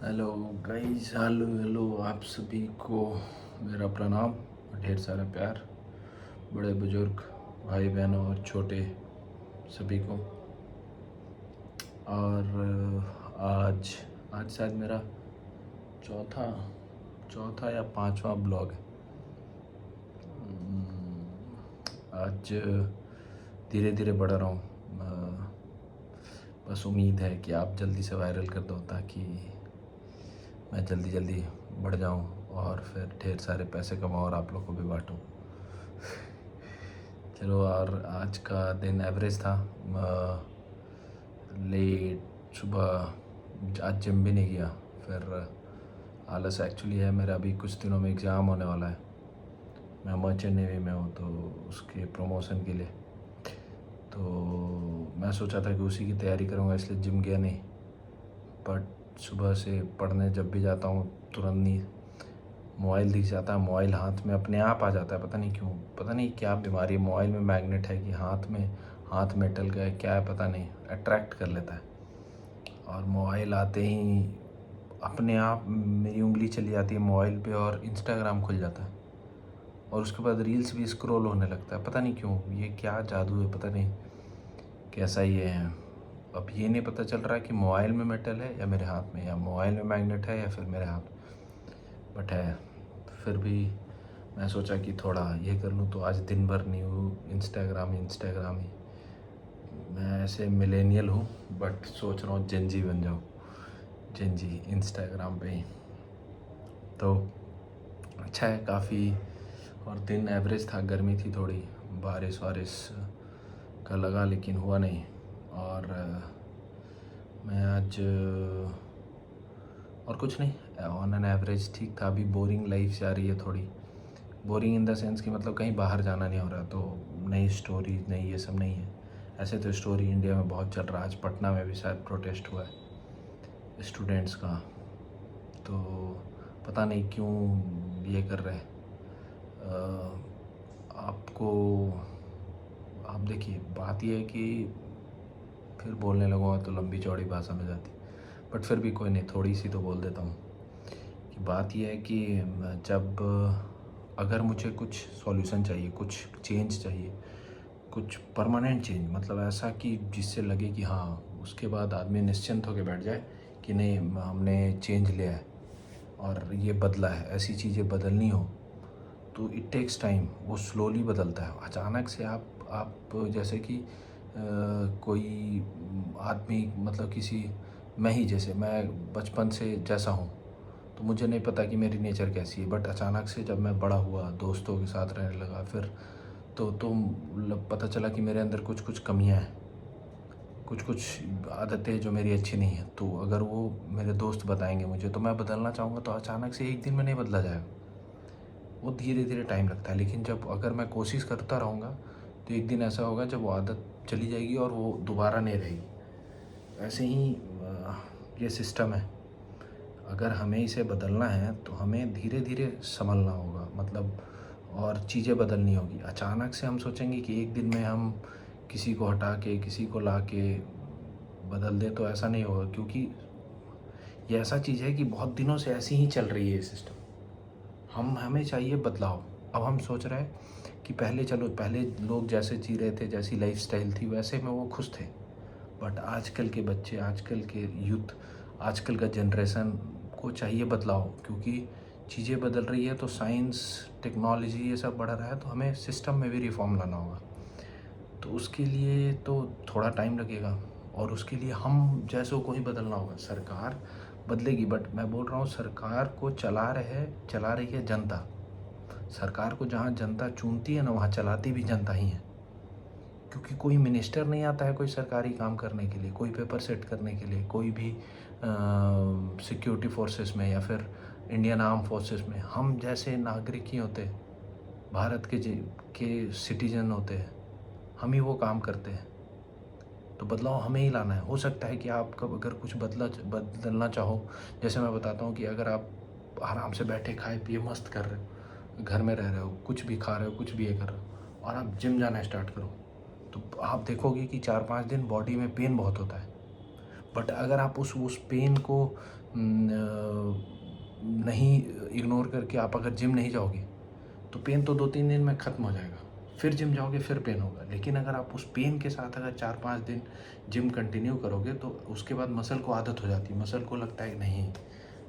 Hello guys, hello hello आप सभी को मेरा प्रणाम और ढेर सारा प्यार। बड़े बुजुर्ग भाई बहनों और छोटे सभी को। और आज आज शायद मेरा चौथा चौथा या पांचवा ब्लॉग है। आज धीरे धीरे बढ़ रहा हूँ। बस उम्मीद है कि आप जल्दी से वायरल कर दो ताकि मैं जल्दी जल्दी बढ़ जाऊं और फिर ढेर सारे पैसे कमाऊं और आप लोग को भी बांटूं। चलो, और आज का दिन एवरेज था। लेट सुबह, आज जिम भी नहीं गया। फिर आलस एक्चुअली है मेरा। अभी कुछ दिनों में एग्ज़ाम होने वाला है। मैं मर्चेंट नेवी में हूँ, तो उसके प्रमोशन के लिए तो मैं सोचा था कि उसी की तैयारी करूँगा, इसलिए जिम गया नहीं। बट सुबह से पढ़ने जब भी जाता हूँ तुरंत नहीं मोबाइल दिख जाता है। मोबाइल हाथ में अपने आप आ जाता है, पता नहीं क्यों, पता नहीं क्या बीमारी है। मोबाइल में मैग्नेट है कि हाथ में टल गया, क्या है पता नहीं, अट्रैक्ट कर लेता है। और मोबाइल आते ही अपने आप मेरी उंगली चली जाती है मोबाइल पे और इंस्टाग्राम खुल जाता है। और उसके बाद रील्स भी स्क्रॉल होने लगता है, पता नहीं क्यों, ये क्या जादू है, पता नहीं कैसा ये है। अब ये नहीं पता चल रहा है कि मोबाइल में मेटल है या मेरे हाथ में, या मोबाइल में मैग्नेट है या फिर मेरे हाथ, बट है। फिर भी मैं सोचा कि थोड़ा ये कर लूँ, तो आज दिन भर न्यू इंस्टाग्राम ही। मैं ऐसे मिलेनियल हूँ, बट सोच रहा हूँ जेनजी बन जाऊँ, जेनजी इंस्टाग्राम पे ही। तो अच्छा है काफ़ी। और दिन एवरेज था, गर्मी थी थोड़ी, बारिश वारिश का लगा लेकिन हुआ नहीं। और मैं आज और कुछ नहीं, ऑन एन एवरेज ठीक था। अभी बोरिंग लाइफ जा रही है थोड़ी। बोरिंग इन द सेंस कि मतलब कहीं बाहर जाना नहीं हो रहा, तो नई स्टोरी नहीं, ये सब नहीं है। ऐसे तो स्टोरी इंडिया में बहुत चल रहा है। आज पटना में भी शायद प्रोटेस्ट हुआ है स्टूडेंट्स का, तो पता नहीं क्यों ये कर रहे हैं। आपको आप देखिए, बात ये है कि फिर बोलने लगूँगा तो लंबी चौड़ी भाषण हो जाती, बट फिर भी कोई नहीं, थोड़ी सी तो बोल देता हूँ। कि बात यह है कि जब अगर मुझे कुछ सॉल्यूशन चाहिए, कुछ चेंज चाहिए, कुछ परमानेंट चेंज, मतलब ऐसा कि जिससे लगे कि हाँ, उसके बाद आदमी निश्चिंत होकर बैठ जाए कि नहीं, हमने चेंज लिया है और ये बदला है, ऐसी चीज़ें बदलनी हो, तो इट टेक्स टाइम। वो स्लोली बदलता है। अचानक से आप जैसे कि कोई आदमी, मतलब किसी, मैं ही जैसे, मैं बचपन से जैसा हूँ, तो मुझे नहीं पता कि मेरी नेचर कैसी है। बट अचानक से जब मैं बड़ा हुआ, दोस्तों के साथ रहने लगा, फिर तो पता चला कि मेरे अंदर कुछ कुछ कमियां हैं, कुछ कुछ आदतें जो मेरी अच्छी नहीं है। तो अगर वो मेरे दोस्त बताएंगे मुझे, तो मैं बदलना चाहूँगा, तो अचानक से एक दिन में नहीं बदला जाएगा। वो धीरे धीरे टाइम लगता है। लेकिन जब अगर मैं कोशिश करता रहूँगा, तो एक दिन ऐसा होगा जब वो आदत चली जाएगी और वो दोबारा नहीं रहेगी। ऐसे ही ये सिस्टम है। अगर हमें इसे बदलना है तो हमें धीरे धीरे संभलना होगा, मतलब, और चीज़ें बदलनी होगी। अचानक से हम सोचेंगे कि एक दिन में हम किसी को हटा के, किसी को ला के बदल दें, तो ऐसा नहीं होगा। क्योंकि ये ऐसा चीज़ है कि बहुत दिनों से ऐसी ही चल रही है ये सिस्टम। हमें चाहिए बदलाव। अब हम सोच रहे हैं कि पहले लोग जैसे जी रहे थे, जैसी लाइफस्टाइल थी, वैसे में वो खुश थे। बट आजकल के बच्चे, आजकल के यूथ, आजकल का जनरेशन को चाहिए बदलाव। क्योंकि चीज़ें बदल रही है, तो साइंस, टेक्नोलॉजी, ये सब बढ़ रहा है, तो हमें सिस्टम में भी रिफॉर्म लाना होगा। तो उसके लिए तो थोड़ा टाइम लगेगा, और उसके लिए हम जैसों को ही बदलना होगा। सरकार बदलेगी, बट मैं बोल रहा हूँ, सरकार को चला रही है जनता। सरकार को जहाँ जनता चुनती है ना, वहाँ चलाती भी जनता ही है। क्योंकि कोई मिनिस्टर नहीं आता है कोई सरकारी काम करने के लिए, कोई पेपर सेट करने के लिए, कोई भी सिक्योरिटी फोर्सेस में या फिर इंडियन आर्म फोर्सेस में। हम जैसे नागरिक ही होते हैं, भारत के सिटीजन होते हैं, हम ही वो काम करते हैं। तो बदलाव हमें ही लाना है। हो सकता है कि आप कब अगर कुछ बदलना चाहो, जैसे मैं बताता हूँ कि अगर आप आराम से बैठे खाए पिए मस्त कर रहे हो, घर में रह रहे हो, कुछ भी खा रहे हो, कुछ भी ये कर रहे हो, और आप जिम जाना स्टार्ट करो, तो आप देखोगे कि 4-5 दिन बॉडी में पेन बहुत होता है। बट अगर आप उस पेन को नहीं इग्नोर करके आप अगर जिम नहीं जाओगे तो पेन तो 2-3 दिन में ख़त्म हो जाएगा, फिर जिम जाओगे फिर पेन होगा। लेकिन अगर आप उस पेन के साथ अगर 4-5 दिन जिम कंटिन्यू करोगे तो उसके बाद मसल को आदत हो जाती है, मसल को लगता है कि नहीं,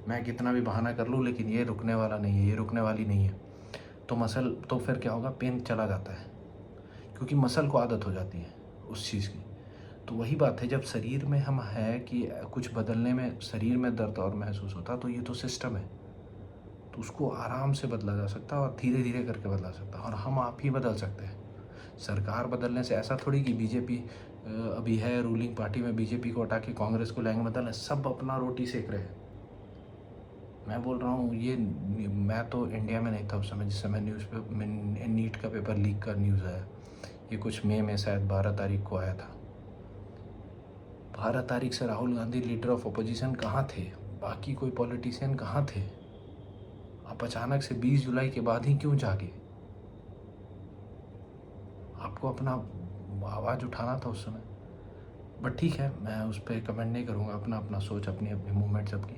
मैं कितना भी बहाना कर लूँ लेकिन ये रुकने वाला नहीं है, ये रुकने वाली नहीं है। तो मसल तो फिर क्या होगा, पेन चला जाता है क्योंकि मसल को आदत हो जाती है उस चीज़ की। तो वही बात है, जब शरीर में हम है कि कुछ बदलने में शरीर में दर्द और महसूस होता तो ये तो सिस्टम है, तो उसको आराम से बदला जा सकता है और धीरे धीरे करके बदला सकता है, और हम आप ही बदल सकते हैं। सरकार बदलने से ऐसा थोड़ी कि बीजेपी अभी है रूलिंग पार्टी में, बीजेपी को हटा के कांग्रेस को लाएंगे बदलने, सब अपना रोटी सेक रहे हैं। मैं बोल रहा हूँ ये, मैं तो इंडिया में नहीं था उस समय जिस समय न्यूज़ पे नीट का पेपर लीक का न्यूज़ आया। ये कुछ मई में शायद 12 तारीख को आया था। 12 तारीख से Rahul Gandhi leader of opposition कहाँ थे, बाकी कोई पॉलिटिशियन कहाँ थे? आप अचानक से 20 जुलाई के बाद ही क्यों जागे? आपको अपना आवाज़ उठाना था उस समय। बट ठीक है, मैं उस पर कमेंट नहीं करूँगा, अपना अपना सोच, अपनी अपनी मूवमेंट सबकी।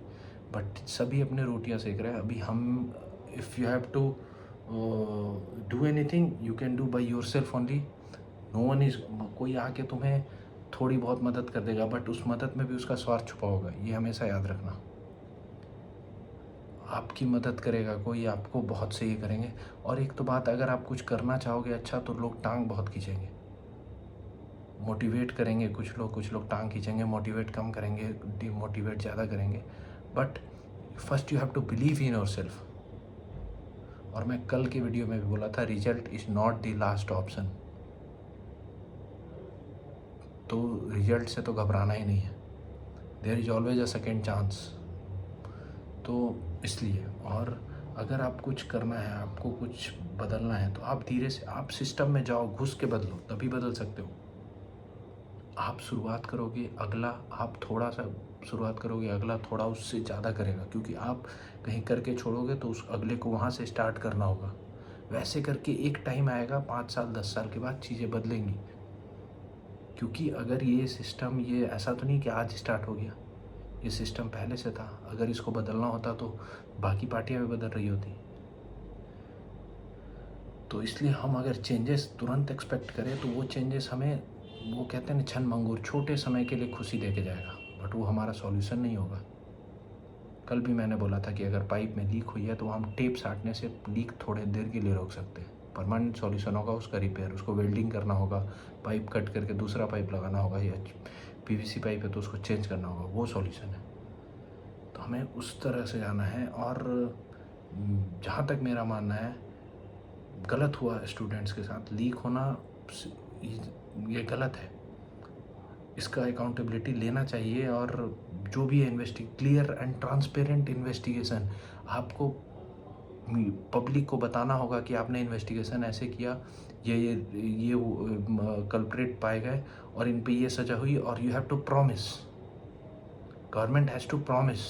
बट सभी अपने रोटियां सेक रहे हैं। अभी हम, if you have to do anything you can do by yourself only. No one is, कोई आके तुम्हें थोड़ी बहुत मदद कर देगा बट उस मदद में भी उसका स्वार्थ छुपा होगा, ये हमेशा याद रखना। आपकी मदद करेगा कोई, आपको बहुत से ये करेंगे। और एक तो बात, अगर आप कुछ करना चाहोगे अच्छा तो लोग टांग बहुत खींचेंगे, मोटिवेट करेंगे कुछ लोग टांग खींचेंगे, मोटिवेट कम करेंगे, डिमोटिवेट ज़्यादा करेंगे। But first you have to believe in your self. और मैं कल की वीडियो में भी बोला था, result is not the last option. तो रिजल्ट से तो घबराना ही नहीं है, there is always a second chance. तो इसलिए, और अगर आप कुछ करना है, आपको कुछ बदलना है तो आप धीरे से, आप सिस्टम में जाओ, घुस के बदलो, तभी बदल सकते हो। आप शुरुआत करोगे, अगला आप थोड़ा सा शुरुआत करोगे, अगला थोड़ा उससे ज़्यादा करेगा, क्योंकि आप कहीं करके छोड़ोगे तो उस अगले को वहाँ से स्टार्ट करना होगा। वैसे करके एक टाइम आएगा 5 साल 10 साल के बाद चीज़ें बदलेंगी। क्योंकि अगर ये सिस्टम, ये ऐसा तो नहीं कि आज स्टार्ट हो गया, ये सिस्टम पहले से था। अगर इसको बदलना होता तो बाकी पार्टियां भी बदल रही होती। तो इसलिए हम अगर चेंजेस तुरंत एक्सपेक्ट करें तो वो चेंजेस हमें, वो कहते हैं ना छन मंगूर, छोटे समय के लिए खुशी दे के जाएगा, बट वो हमारा सॉल्यूशन नहीं होगा। कल भी मैंने बोला था कि अगर पाइप में लीक हुई है तो हम टेप साटने से लीक थोड़े देर के लिए रोक सकते हैं। परमानेंट सॉल्यूशन होगा उसका रिपेयर, उसको वेल्डिंग करना होगा, पाइप कट करके दूसरा पाइप लगाना होगा, या पीवीसी पाइप है तो उसको चेंज करना होगा, वो सॉल्यूशन है। तो हमें उस तरह से जाना है। और जहाँ तक मेरा मानना है, गलत हुआ स्टूडेंट्स के साथ, लीक होना ये गलत है, इसका अकाउंटेबिलिटी लेना चाहिए। और जो भी है क्लियर एंड ट्रांसपेरेंट इन्वेस्टिगेशन, आपको पब्लिक को बताना होगा कि आपने इन्वेस्टिगेशन ऐसे किया, ये कल्प्रेट पाए गए और इन पे ये सजा हुई, और you have to promise, government has to promise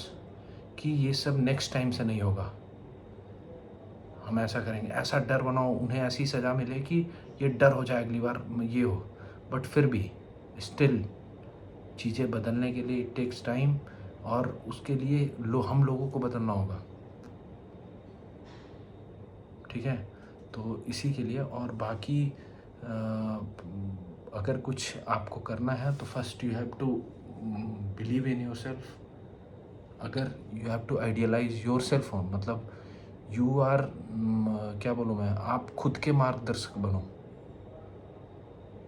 कि ये सब नेक्स्ट टाइम से नहीं होगा, हम ऐसा करेंगे, ऐसा डर बनाओ, उन्हें ऐसी सज़ा मिले कि ये डर हो जाए अगली बार ये हो। बट फिर भी स्टिल चीज़ें बदलने के लिए इट टेक्स टाइम, और उसके लिए हम लोगों को बदलना होगा। ठीक है, तो इसी के लिए। और बाकी अगर कुछ आपको करना है तो first you have to believe in your self. अगर you have to idealise your self, मतलब यू आर, क्या बोलूँ मैं, आप खुद के मार्गदर्शक बनो।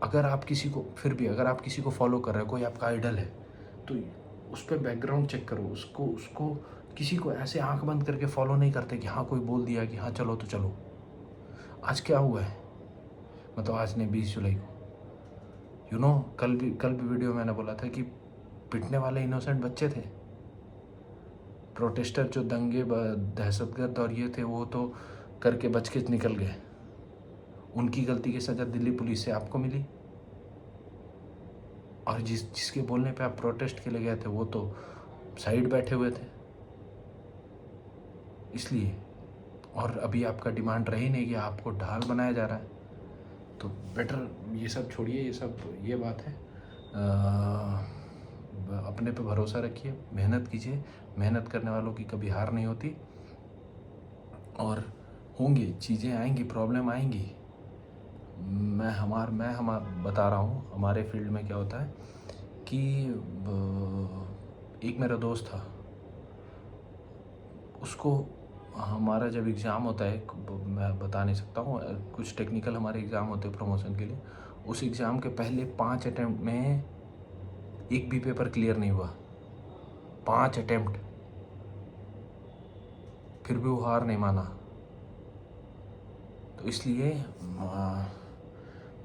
अगर आप किसी को, फिर भी अगर आप किसी को फॉलो कर रहे हो, कोई आपका आइडल है, तो उस पर बैकग्राउंड चेक करो, उसको किसी को ऐसे आंख बंद करके फॉलो नहीं करते कि हाँ कोई बोल दिया कि हाँ चलो तो चलो। आज क्या हुआ है, मतलब आज नहीं 20 जुलाई को, कल भी वीडियो मैंने बोला था कि पिटने वाले इनोसेंट बच्चे थे। प्रोटेस्टर जो दंगे दहशतगर्द और ये थे, वो तो करके बच के निकल गए, उनकी गलती की सज़ा दिल्ली पुलिस से आपको मिली। और जिसके बोलने पे आप प्रोटेस्ट के लिए गए थे वो तो साइड बैठे हुए थे। इसलिए, और अभी आपका डिमांड रही नहीं कि आपको ढाल बनाया जा रहा है, तो बेटर ये सब छोड़िए, ये बात है। अपने पे भरोसा रखिए, मेहनत कीजिए। मेहनत करने वालों की कभी हार नहीं होती। और होंगी चीज़ें, आएंगी, प्रॉब्लम आएंगी। मैं बता रहा हूँ, हमारे फील्ड में क्या होता है कि एक मेरा दोस्त था, उसको हमारा जब एग्ज़ाम होता है, मैं बता नहीं सकता हूँ, कुछ टेक्निकल हमारे एग्ज़ाम होते हैं प्रमोशन के लिए। उस एग्ज़ाम के पहले 5 अटेम्प्ट में एक भी पेपर क्लियर नहीं हुआ। 5 अटेम्प्ट, फिर भी वो हार नहीं माना। तो इसलिए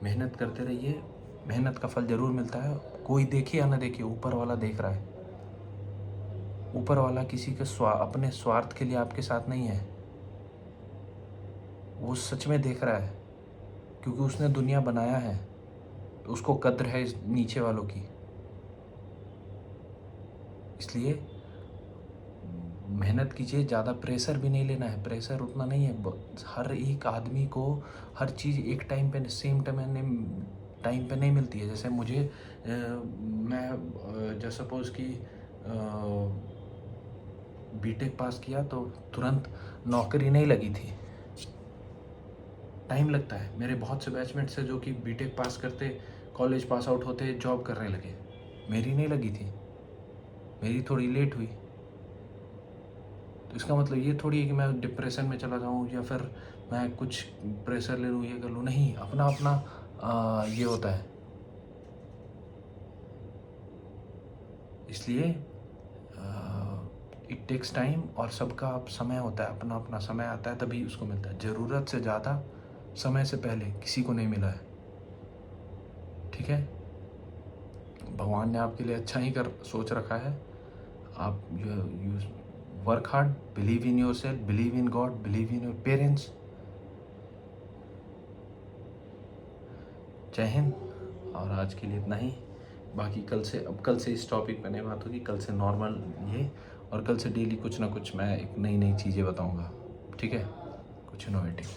मेहनत करते रहिए, मेहनत का फल ज़रूर मिलता है। कोई देखे या ना देखे, ऊपर वाला देख रहा है। ऊपर वाला किसी के अपने स्वार्थ के लिए आपके साथ नहीं है, वो सच में देख रहा है, क्योंकि उसने दुनिया बनाया है, तो उसको कद्र है इस नीचे वालों की। इसलिए मेहनत कीजिए, ज़्यादा प्रेशर भी नहीं लेना है, प्रेशर उतना नहीं है। हर एक आदमी को हर चीज़ एक टाइम पे सेम टाइम पे नहीं मिलती है। जैसे मुझे मैं जैसे सपोज़ कि बीटेक पास किया तो तुरंत नौकरी नहीं लगी थी, टाइम लगता है। मेरे बहुत से बैचमेट्स हैं जो कि बीटेक पास करते, कॉलेज पास आउट होते जॉब करने लगे। मेरी नहीं लगी थी, मेरी थोड़ी लेट हुई। तो इसका मतलब ये थोड़ी है कि मैं डिप्रेशन में चला जाऊँ या फिर मैं कुछ प्रेशर ले लूँ, ये कर लूँ। नहीं, अपना अपना ये होता है। इसलिए इट टेक्स टाइम, और सबका समय होता है, अपना अपना समय आता है तभी उसको मिलता है। ज़रूरत से ज़्यादा समय से पहले किसी को नहीं मिला है। ठीक है, भगवान ने आपके लिए अच्छा ही कर सोच रखा है। आप you work hard, believe in your self, believe in God, believe in your parents. जय हिंद। और आज के लिए इतना ही। बाकी कल से इस टॉपिक पे नहीं बात होगी, कल से नॉर्मल ये, और कल से डेली कुछ ना कुछ मैं एक नई नई चीज़ें बताऊंगा। ठीक है, कुछ इनोवेटिव।